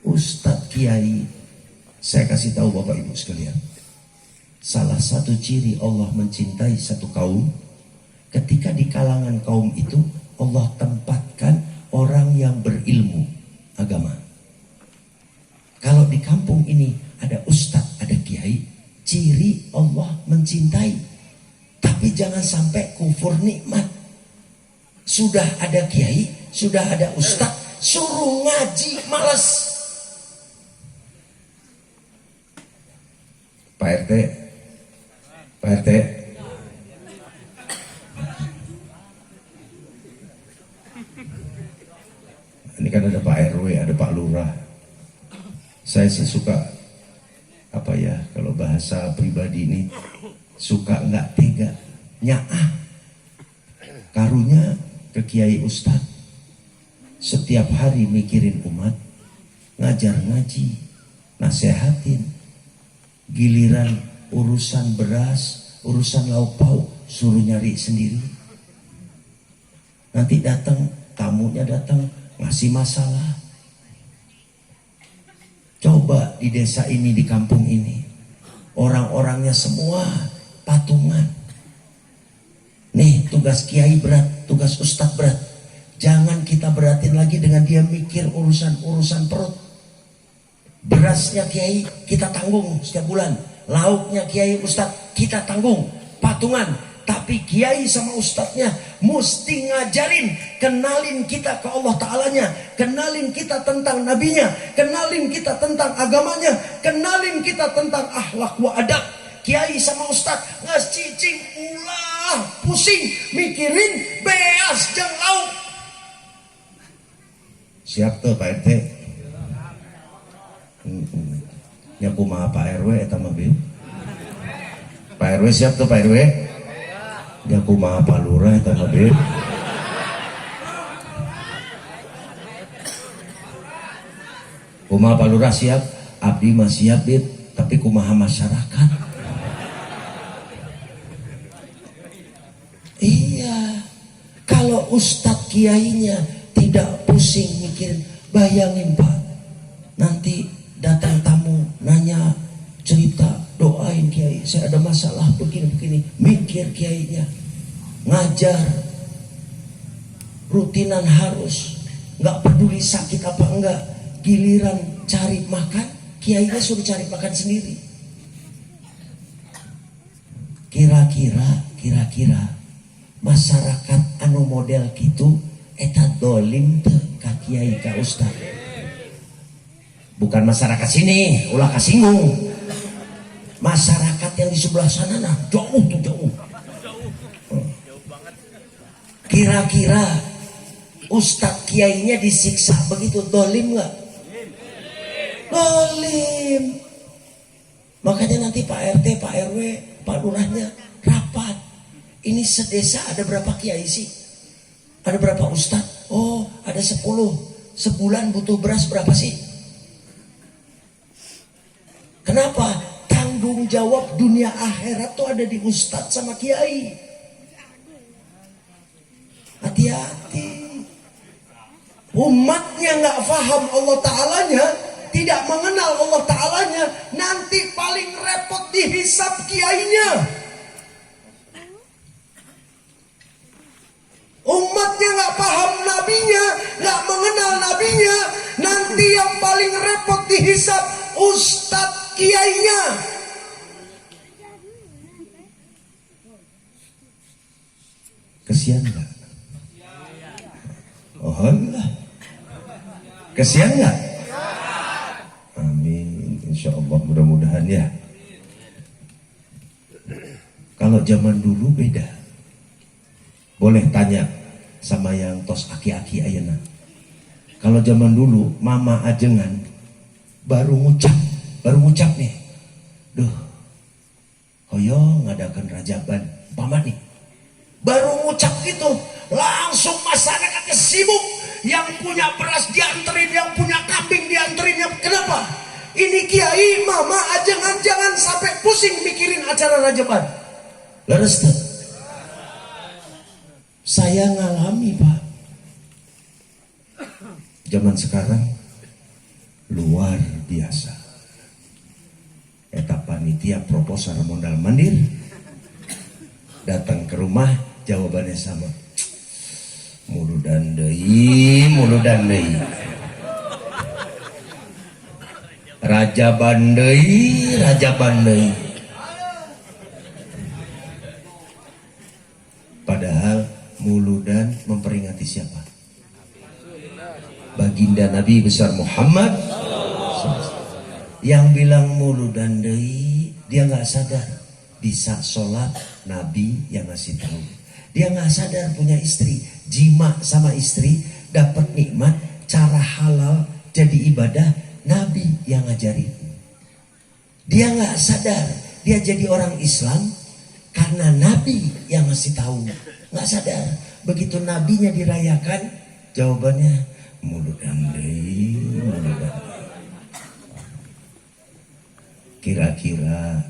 Ustadz Kiai, saya kasih tahu Bapak Ibu sekalian, salah satu ciri Allah mencintai satu kaum, ketika di kalangan kaum itu Allah tempatkan orang yang berilmu agama. Kalau di kampung ini ada ustadz, ada kiai, ciri Allah mencintai. Tapi jangan sampai kufur nikmat. Sudah ada kiai, sudah ada ustadz, suruh ngaji malas. Pak RT, Pak RT, ini kan ada Pak RW, ada Pak Lurah. Saya sih suka apa ya, kalau bahasa pribadi ini suka nggak tega, nyaah karunya ke kiai ustad. Setiap hari mikirin umat, ngajar ngaji, nasehatin. Giliran urusan beras, urusan lauk pauk, suruh nyari sendiri. Nanti datang, tamunya datang, ngasih masalah. Coba di desa ini, di kampung ini, orang-orangnya semua patungan. Nih, tugas kiai berat, tugas ustadz berat. Jangan kita beratin lagi dengan dia mikir urusan perut. Berasnya kiai kita tanggung setiap bulan, lauknya kiai ustadz kita tanggung, patungan. Tapi kiai sama ustadznya mesti ngajarin, kenalin kita ke Allah Ta'alanya, kenalin kita tentang nabinya, kenalin kita tentang agamanya, kenalin kita tentang akhlak wa adab. Kiai sama ustadz ngascicing ulah, pusing mikirin beas jeung lauk. Siap tuh Pak RT. Ya kumaha Pak RW eta mah bin. Pak RW siap tuh Pak RW. Ya kumaha Pak Lurah eta mah bin. Kumaha Pak Lurah siap, abdi mah siap bin, tapi kumaha masyarakat. Iya, kalau ustadz kiainya tidak pusing mikirin, bayangin Pak, nanti datang tamu nanya, cerita, doain kiai, saya ada masalah begini-begini, mikir kiainya, ngajar rutinan harus, nggak peduli sakit apa enggak. Giliran cari makan, kiainya suruh cari makan sendiri. Kira-kira masyarakat anu model gitu eta dolim teu ka kiai ka ustad. Bukan masyarakat sini, ulah kasinggung. Masyarakat yang di sebelah sana nah, jauh. Kira-kira ustadz kiainya disiksa begitu, dolim nggak? Dolim. Makanya nanti Pak RT, Pak RW, Pak Lurahnya rapat. Ini sedesa ada berapa kiai sih? Ada berapa ustadz? Oh, ada 10. Sebulan butuh beras berapa sih? Kenapa? Tanggung jawab dunia akhirat tuh ada di ustadz sama kiai. Hati-hati. Umatnya nggak paham Allah Ta'alanya, tidak mengenal Allah Ta'alanya, nanti paling repot dihisab kiainya. Umatnya nggak paham nabinya, nggak mengenal nabinya, nanti yang paling repot dihisab ustadz kiainya. Kesian nggak? Oh Allah, kesian nggak? Amin, insya Allah, mudah-mudahan ya. Kalau zaman dulu beda. Boleh tanya sama yang tos aki-aki ayeuna. Kalau zaman dulu mama ajengan baru ngucap nih. Duh, hoyong ngadakan rajaban paman nih. Baru ngucap gitu, langsung masyarakatnya sibuk. Yang punya beras dianterin, yang punya kambing dianterin. Kenapa? Ini kiai, mama ajengan jangan sampai pusing mikirin acara rajaban. Leres tuh. Saya ngalami Pak. Zaman sekarang luar biasa. Eta panitia proposal modal mandir datang ke rumah, jawabannya sama, muludan deui, muludan deui. Raja Bandei, Raja Bandei. Padahal muludan memperingati siapa? Baginda Nabi besar Muhammad. Yang bilang muludan deui, dia nggak sadar bisa sholat Nabi yang ngasih tahu. Dia nggak sadar punya istri, jima sama istri, dapat nikmat cara halal jadi ibadah, Nabi yang ngajarin. Dia nggak sadar dia jadi orang Islam karena Nabi yang ngasih tahu. Nggak sadar. Begitu Nabinya dirayakan, jawabannya muludan deui, muludan deui. Kira-kira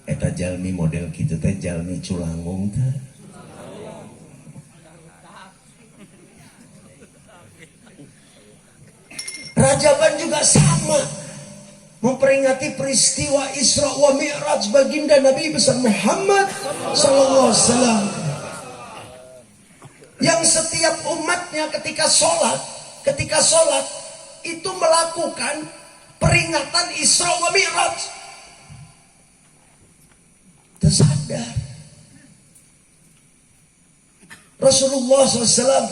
eta jalmi model kitu teh jalmi culangung teh. Rajaban juga sama, memperingati peristiwa Isra wa Mi'raj baginda Nabi besar Muhammad sallallahu alaihi wasallam. Yang setiap umatnya ketika sholat itu melakukan peringatan Isra wa Mi'raj. Tersadar Rasulullah SAW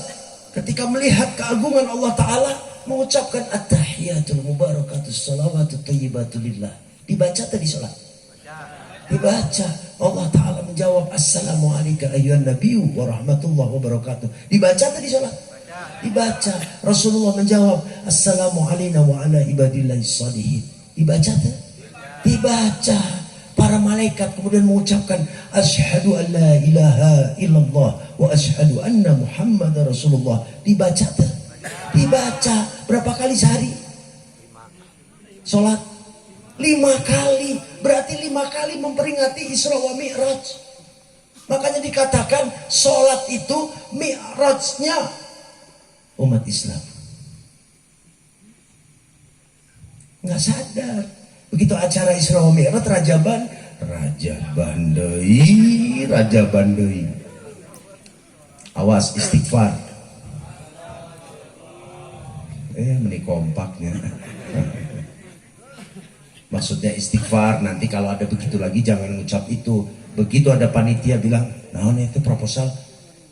ketika melihat keagungan Allah Ta'ala mengucapkan at-tahiyatul mubarakatus salawatut thayyibatu lillah. Dibaca tadi sholat? Dibaca. Allah Ta'ala menjawab assalamu alayka ayyuhan nabiyyu wa rahmatullahi wa barakatuh. Dibaca tadi sholat? Dibaca. Rasulullah menjawab assalamu alayna wa ala ibadillahi shalihin. Dibaca tadi? Dibaca. Para malaikat kemudian mengucapkan asyhadu an la ilaha illallah wa asyhadu anna muhammadar rasulullah. Dibaca tadi? Dibaca. Berapa kali sehari? Sholat 5 kali. Berarti 5 kali memperingati Isra wa Mi'raj. Makanya dikatakan sholat itu mi'rajnya umat Islam. Nggak sadar. Begitu acara Isra wa Mi'raj, Raja Bandei, Raja Bandei. Awas istighfar. Meni kompaknya. Maksudnya istighfar, nanti kalau ada begitu lagi jangan ngucap itu. Begitu ada panitia bilang, nah itu proposal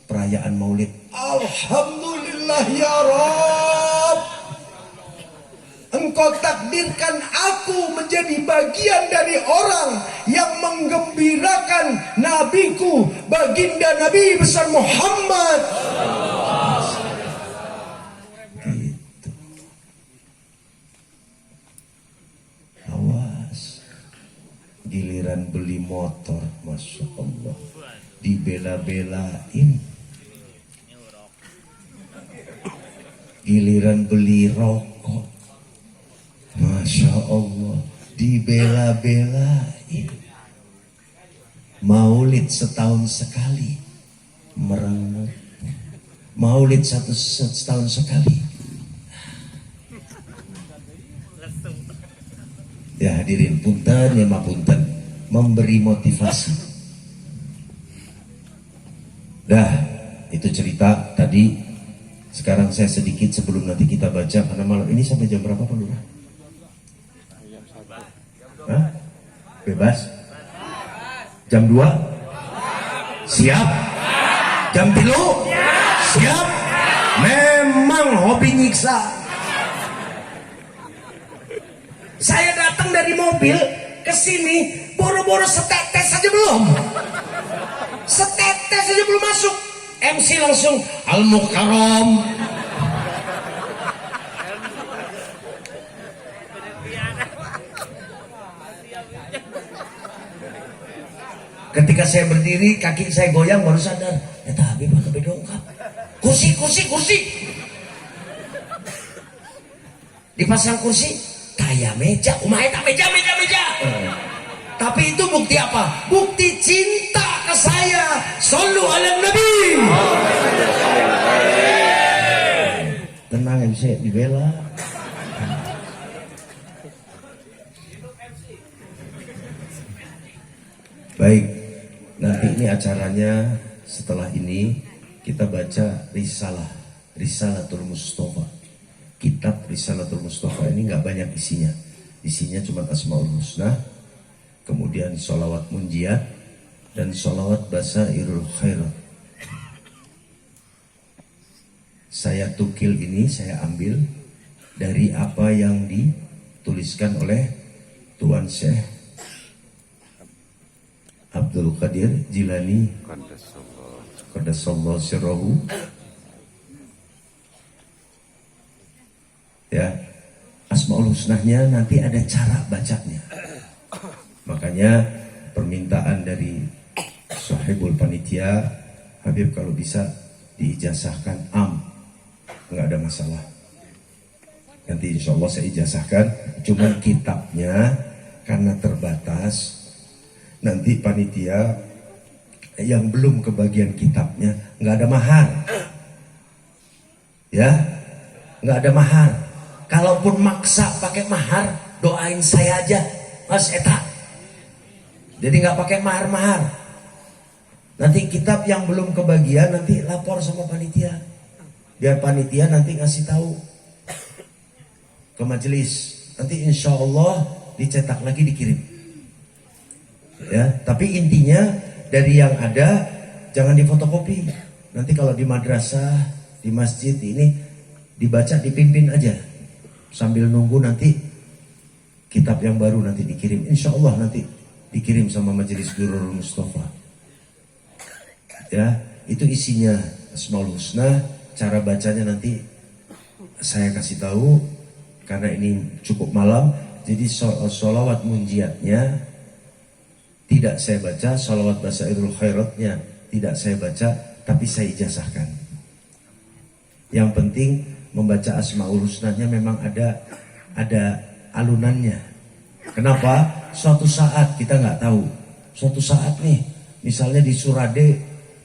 perayaan Maulid. Alhamdulillah ya Rabb, Engkau takdirkan aku menjadi bagian dari orang yang menggembirakan nabiku, baginda Nabi besar Muhammad. Gitu. Awas. Giliran beli motor, Masya Allah, dibela-belain. Giliran beli rokok, Masya Allah, dibela-belain. Maulid setahun sekali, merengut. Maulid setahun sekali. Ya hadirin, punten ya punten, memberi motivasi. Dah, itu cerita tadi. Sekarang saya sedikit sebelum nanti kita baca, karena malam ini sampai jam berapa Pak Lurah? Hah? Bebas? Jam 2? Siap? Jam 3? Siap? Memang hobi nyiksa. Saya datang dari mobil ke sini, boro-boro setetes saja belum. Setetes saja belum masuk. MC langsung Al-Mukarram. Ketika saya berdiri, kaki saya goyang, baru sadar. Tapi pakai dongkap. Kursi. Dipasang kursi, kayak meja. Kumaha meja. Tapi itu bukti apa? Bukti cinta ke saya. Shollu ala Nabi. Tenang, bisa dibela. Baik, nanti ini acaranya setelah ini kita baca Risalatul Mustafa. Kitab Risalatul Mustafa ini nggak banyak isinya. Isinya cuma Asmaul Husna, kemudian sholawat munjiat dan sholawat basairul khairat. Saya tukil ini saya ambil dari apa yang dituliskan oleh Tuan Syekh Abdul Qadir Jilani Qaddasallahu sirrahu. Ya, Asmaul Husnahnya nanti ada cara bacanya. Makanya permintaan dari sahibul panitia, Habib kalau bisa diijazahkan nggak ada masalah. Nanti insya Allah saya ijazahkan. Cuman kitabnya karena terbatas, nanti panitia yang belum kebagian kitabnya nggak ada mahar, ya, nggak ada mahar. Kalaupun maksa pakai mahar, doain saya aja, Mas Eta. Jadi nggak pakai mahar-mahar. Nanti kitab yang belum kebagian nanti lapor sama panitia, biar panitia nanti ngasih tahu ke majelis. Nanti insya Allah dicetak lagi dikirim. Ya, tapi intinya dari yang ada jangan difotokopi. Nanti kalau di madrasah, di masjid ini dibaca, dipimpin aja sambil nunggu nanti kitab yang baru nanti dikirim. Insya Allah nanti dikirim sama majelis Durrul Mustafa. Ya, itu isinya Asmaul Husna. Cara bacanya nanti saya kasih tahu karena ini cukup malam. Jadi sholawat munjiatnya tidak saya baca, sholawat basairul khairatnya tidak saya baca, tapi saya ijazahkan. Yang penting membaca Asmaul Husnanya memang ada alunannya. Kenapa? Suatu saat kita nggak tahu. Suatu saat nih, misalnya di Surade,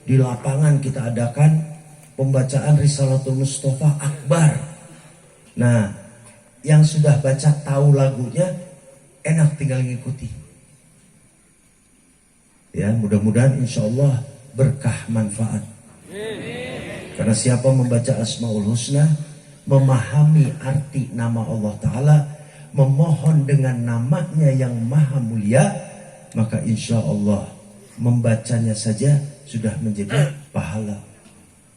di lapangan kita adakan pembacaan Risalatul Mustafa Akbar. Nah, yang sudah baca tahu lagunya, enak tinggal ngikuti. Ya, mudah-mudahan insya Allah berkah manfaat. Karena siapa membaca Asmaul Husna, memahami arti nama Allah Ta'ala, memohon dengan namanya yang maha mulia, maka insya Allah membacanya saja sudah menjadi pahala.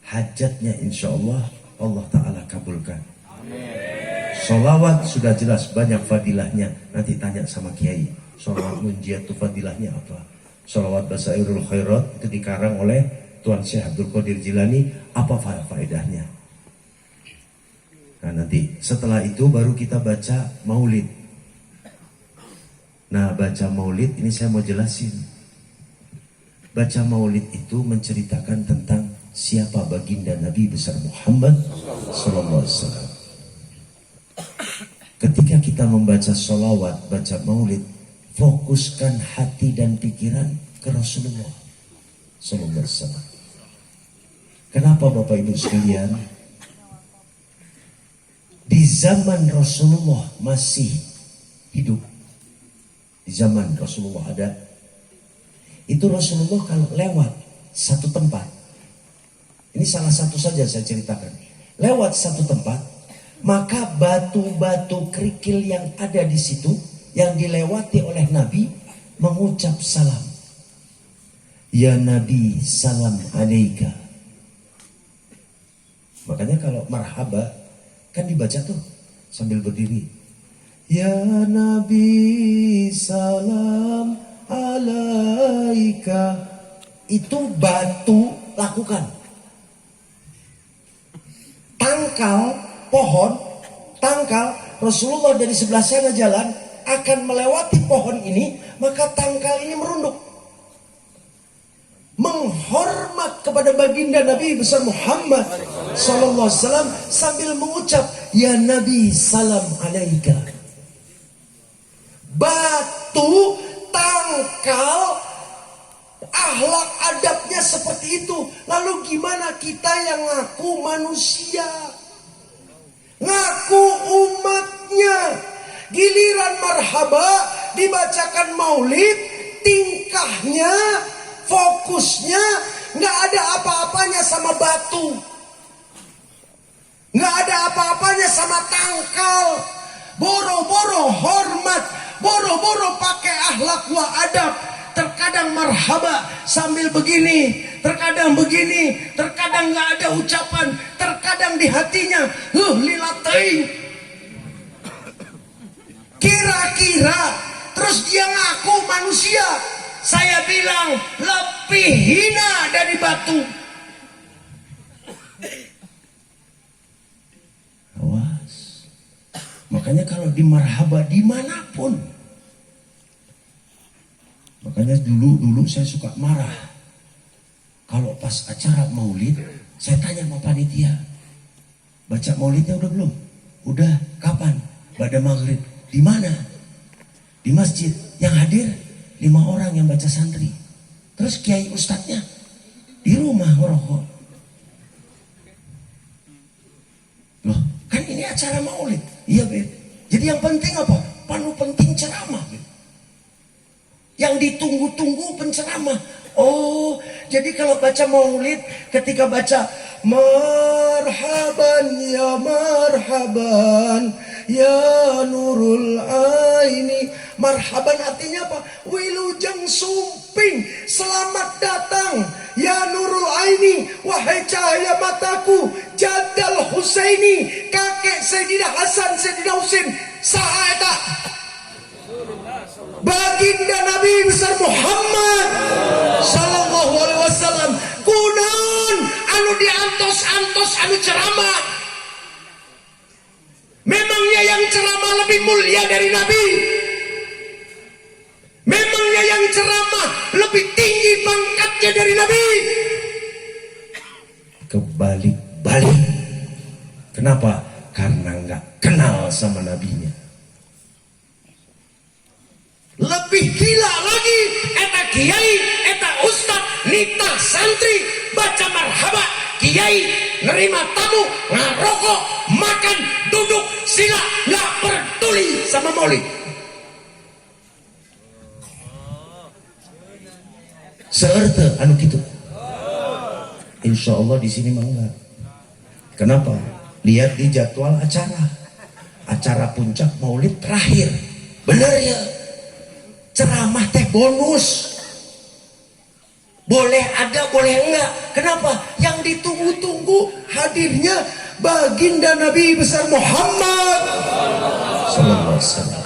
Hajatnya insya Allah Allah Ta'ala kabulkan. Sholawat sudah jelas banyak fadilahnya. Nanti tanya sama Kiai, sholawat munjiat itu fadilahnya apa? Sholawat basairul khairat itu dikarang oleh Tuan Syekh Abdul Qadir Jilani, apa faedahnya? Nah nanti setelah itu baru kita baca maulid. Nah baca maulid ini saya mau jelasin. Baca maulid itu menceritakan tentang siapa baginda Nabi besar Muhammad sallallahu alaihi wasallam. Ketika kita membaca sholawat, baca maulid, fokuskan hati dan pikiran ke Rasulullah sallallahu alaihi wasallam. Kenapa Bapak Ibu sekalian? Di zaman Rasulullah masih hidup, di zaman Rasulullah ada, itu Rasulullah kalau lewat satu tempat, ini salah satu saja saya ceritakan, lewat satu tempat, maka batu-batu kerikil yang ada di situ, yang dilewati oleh Nabi, mengucap salam. Ya Nabi, salam alaika. Makanya kalau marhaba kan dibaca tuh sambil berdiri. Ya Nabi, salam alaika. Itu batu lakukan. Tangkal pohon, tangkal Rasulullah dari sebelah sana jalan akan melewati pohon ini, maka tangkal ini merunduk. Menghormat kepada baginda Nabi besar Muhammad sallallahu alaihi wasallam sambil mengucap ya Nabi salam alaika. Batu, tangkal, akhlak adabnya seperti itu. Lalu gimana kita yang ngaku manusia, ngaku umatnya, giliran marhaba dibacakan maulid, tingkah nikahnya fokusnya nggak ada apa-apanya sama batu, nggak ada apa-apanya sama tangkal. Boro-boro hormat, boro-boro pakai akhlak wa adab. Terkadang marhaba sambil begini, terkadang begini, terkadang nggak ada ucapan, terkadang di hatinya lilatain. Kira-kira terus dia ngaku manusia. Saya bilang lebih hina dari batu. Awas. Makanya kalau di marhaba dimanapun, makanya dulu saya suka marah kalau pas acara maulid. Saya tanya sama panitia, baca maulidnya udah belum? Udah. Kapan? Pada maghrib. Di mana? Di masjid. Yang hadir 5 orang yang baca santri. Terus kiai ustadznya di rumah ngerokok. Loh, kan ini acara maulid. Iya, Beb. Jadi yang penting apa? Paling penting ceramah, Beb. Yang ditunggu-tunggu penceramah. Oh, jadi kalau baca maulid, ketika baca marhaban ya nurul aini. Marhaban artinya apa? Wilujeng sumping, selamat datang ya nurul aini, wahai cahaya mataku, Jadal Husaini, kakek Sayyidina Hasan, Sayyidina Husain. Sahadat baginda Nabi besar Muhammad sallallahu alaihi wasallam, kunaon anu diantos-antos anu ceramah. Memangnya yang ceramah lebih mulia dari Nabi? Memangnya yang ceramah lebih tinggi pangkatnya dari Nabi? Kebalik-balik. Kenapa? Karena nggak kenal sama nabinya. Lebih gila lagi, eta kiai, eta ustad, nitah santri, baca marhaba, kiai nerima tamu, ngarokok, makan, duduk, sila, nggak peduli sama maulid. Seerte anu gitu. Insya Allah di sini mah enggak. Kenapa? Lihat di jadwal acara puncak maulid terakhir. Benar ya? Ceramah teh bonus. Boleh ada, boleh enggak. Kenapa? Yang ditunggu-tunggu hadirnya baginda Nabi besar Muhammad sallallahu alaihi wasallam.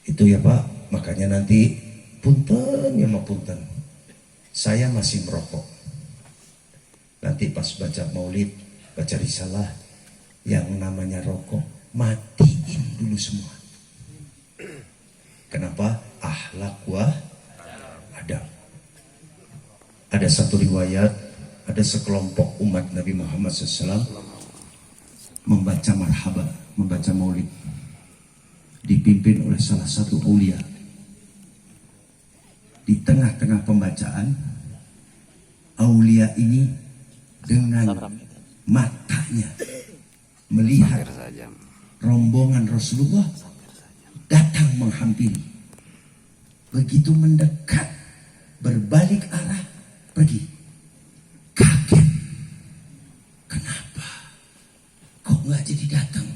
Itu ya Pak. Makanya nanti punten ya punten. Saya masih merokok. Nanti pas baca maulid, baca risalah, yang namanya rokok matiin dulu semua. Kenapa? Akhlak wa adab. Ada satu riwayat, ada sekelompok umat Nabi Muhammad SAW membaca marhaba, membaca maulid, dipimpin oleh salah satu aulia. Di tengah-tengah pembacaan, aulia ini dengan matanya melihat rombongan Rasulullah datang menghampiri. Begitu mendekat, berbalik arah, pergi. Kaget. Kenapa? Kok nggak jadi datang?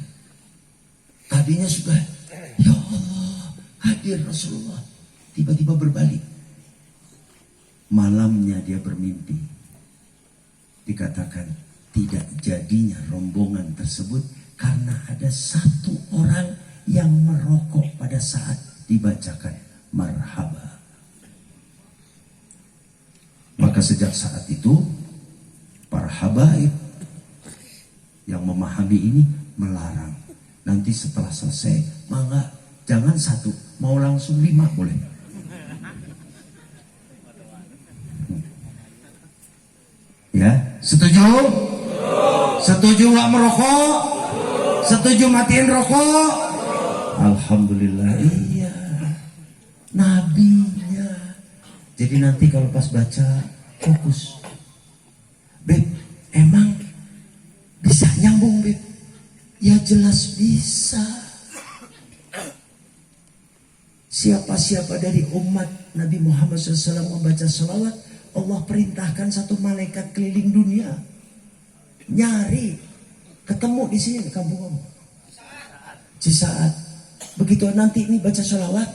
Tadinya sudah, ya Allah, hadir Rasulullah. Tiba-tiba berbalik. Malamnya dia bermimpi. Dikatakan tidak jadinya rombongan tersebut karena ada satu orang yang merokok pada saat dibacakan marhaba. Maka sejak saat itu para habaib yang memahami ini melarang. Nanti setelah selesai, mangga jangan satu, mau langsung 5 boleh. Ya, setuju? Setuju nggak merokok? Setuju matiin rokok? Alhamdulillah, iya. Nabinya. Jadi nanti kalau pas baca, fokus. Beb, emang bisa nyambung, Beb? Ya jelas bisa. Siapa-siapa dari umat Nabi Muhammad SAW membaca salawat, Allah perintahkan satu malaikat keliling dunia nyari, ketemu di sini di kampung kamu. Cisaat. Begitu nanti ini baca salawat,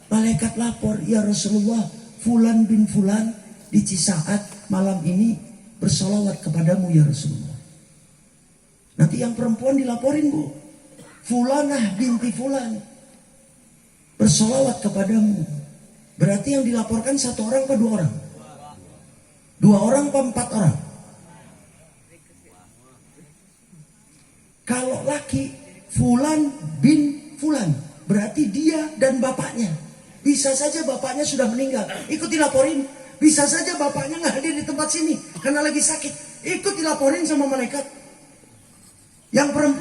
malaikat lapor, ya Rasulullah, Fulan bin Fulan di Cisaat malam ini bersalawat kepadamu ya Rasulullah. Nanti yang perempuan dilaporin, Bu, Fulanah binti Fulan bersalawat kepadamu. Berarti yang dilaporkan satu orang atau dua orang? Dua orang atau empat orang? Kalau laki, Fulan bin Fulan, berarti dia dan bapaknya. Bisa saja bapaknya sudah meninggal, ikut dilaporin. Bisa saja bapaknya nggak hadir di tempat sini karena lagi sakit, ikut dilaporin sama malaikat. Yang perempuan